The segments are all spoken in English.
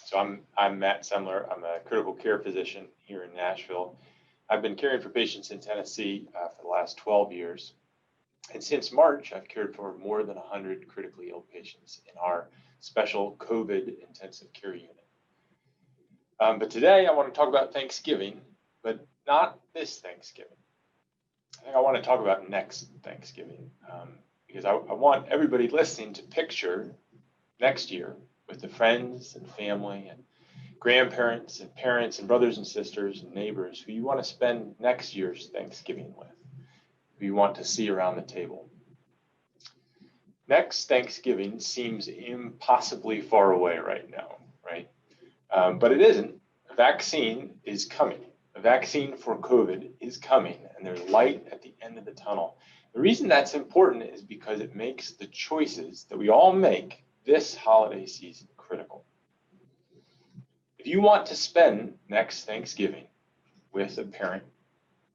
So I'm Matt Semler. I'm a critical care physician here in Nashville. I've been caring for patients in Tennessee for the last 12 years. And since March, I've cared for more than 100 critically ill patients in our special COVID intensive care unit. But today I want to talk about Thanksgiving, but not this Thanksgiving. I think I want to talk about next Thanksgiving because I want everybody listening to picture next year with the friends and family and grandparents and parents and brothers and sisters and neighbors who you want to spend next year's Thanksgiving with, who you want to see around the table. Next Thanksgiving seems impossibly far away right now, right? But it isn't. A vaccine is coming. A vaccine for COVID is coming, and there's light at the end of the tunnel. The reason that's important is because it makes the choices that we all make this holiday season critical. If you want to spend next Thanksgiving with a parent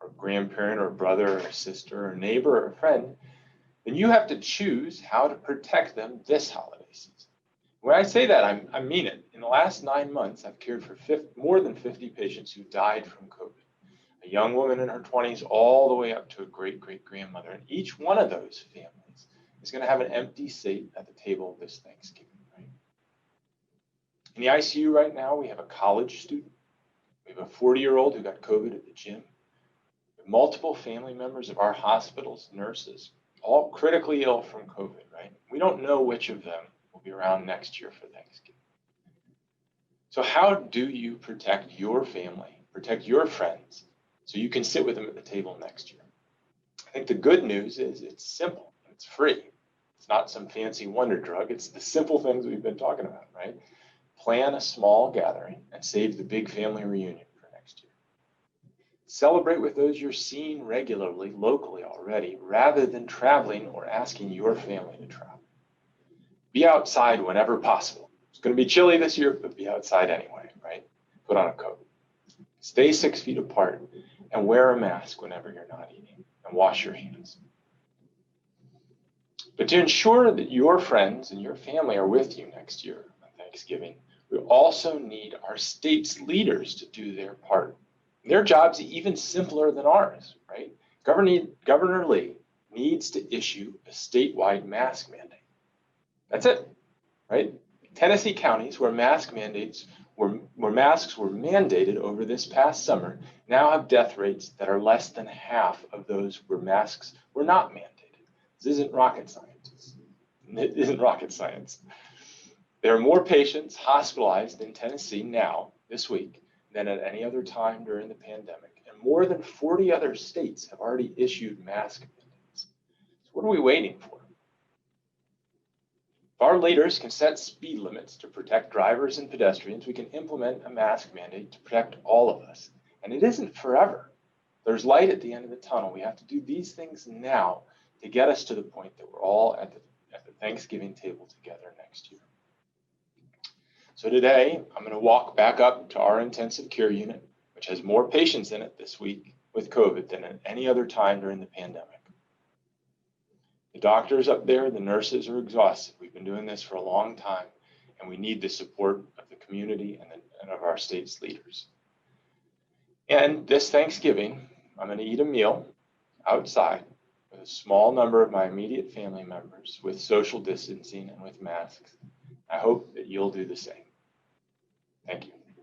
or grandparent or brother or sister or neighbor or friend, then you have to choose how to protect them this holiday season. When I say that, I mean it. In the last 9 months, I've cared for more than 50 patients who died from COVID. A young woman in her 20s all the way up to a great-great-grandmother. And each one of those families is going to have an empty seat at the table this Thanksgiving, right? In the ICU right now, we have a college student. We have a 40-year-old who got COVID at the gym. We have multiple family members of our hospitals, nurses, all critically ill from COVID, right? We don't know which of them will be around next year for Thanksgiving. So how do you protect your family, protect your friends, so you can sit with them at the table next year? I think the good news is it's simple. It's free. It's not some fancy wonder drug. It's the simple things we've been talking about, right? Plan a small gathering and save the big family reunion for next year. Celebrate with those you're seeing regularly, locally already, rather than traveling or asking your family to travel. Be outside whenever possible. It's going to be chilly this year, but be outside anyway, right? Put on a coat. Stay 6 feet apart and wear a mask whenever you're not eating, and wash your hands. But to ensure that your friends and your family are with you next year on Thanksgiving, we also need our state's leaders to do their part. Their job's even simpler than ours, right? Governor Lee needs to issue a statewide mask mandate. That's it, right? Tennessee counties where masks were mandated over this past summer now have death rates that are less than half of those where masks were not mandated. This isn't rocket science. It isn't rocket science. There are more patients hospitalized in Tennessee now, this week, than at any other time during the pandemic. And more than 40 other states have already issued mask mandates. So what are we waiting for? If our leaders can set speed limits to protect drivers and pedestrians, we can implement a mask mandate to protect all of us. And it isn't forever. There's light at the end of the tunnel. We have to do these things now to get us to the point that we're all at the Thanksgiving table together next year. So today, I'm going to walk back up to our intensive care unit, which has more patients in it this week with COVID than at any other time during the pandemic. The doctors up there, the nurses are exhausted. We've been doing this for a long time, and we need the support of the community and of our state's leaders. And this Thanksgiving, I'm going to eat a meal outside with a small number of my immediate family members with social distancing and with masks. I hope that you'll do the same.